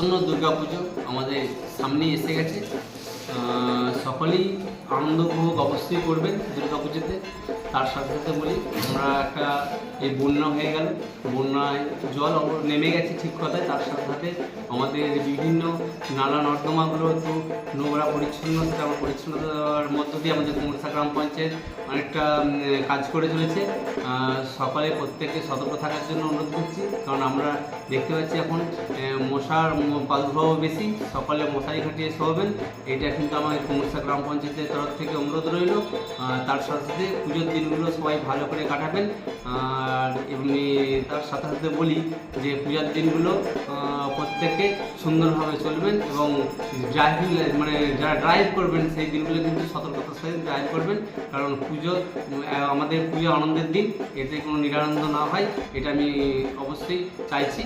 আসন্ন দুর্গাপুজো আমাদের সামনেই এসে গেছে। সকলেই আনন্দ উপভোগ অবশ্যই করবেন দুর্গাপুজোতে। তার সাথে সাথে বলি, আমরা একটা এই বন্যা হয়ে গেল, বন্যায় জল নেমে গেছে ঠিক কথায়, তার সাথে সাথে আমাদের বিভিন্ন নালা নর্দমাগুলো একটু নোংরা পরিচ্ছন্নতা পরিচ্ছন্নতার মধ্য দিয়ে আমাদের কুমুরসা গ্রাম পঞ্চায়েত অনেকটা কাজ করে চলেছে। সকালে প্রত্যেককে সতর্ক থাকার জন্য অনুরোধ করছি, কারণ আমরা দেখতে পাচ্ছি এখন মশার প্রাদুর্ভাব বেশি। সকালে মশারি খাটিয়ে শোবেন, এটা কিন্তু আমাদের কুমুরসা গ্রাম পঞ্চায়েতের তরফ থেকে অনুরোধ রইল। তার সাথে সাথে পুজোর দিনগুলো সবাই ভালো করে কাটাবেন। আর এমনি তার সাথে সাথে বলি যে পূজার দিনগুলো প্রত্যেকে সুন্দরভাবে চলবেন এবং ড্রাইভিং মানে যারা ড্রাইভ করবেন সেই দিনগুলো কিন্তু সতর্কতার সাথে ড্রাইভ করবেন, কারণ পুজো আমাদের পুজো আনন্দের দিন, এতে কোনো নিরানন্দ না হয় এটা আমি অবশ্যই চাইছি।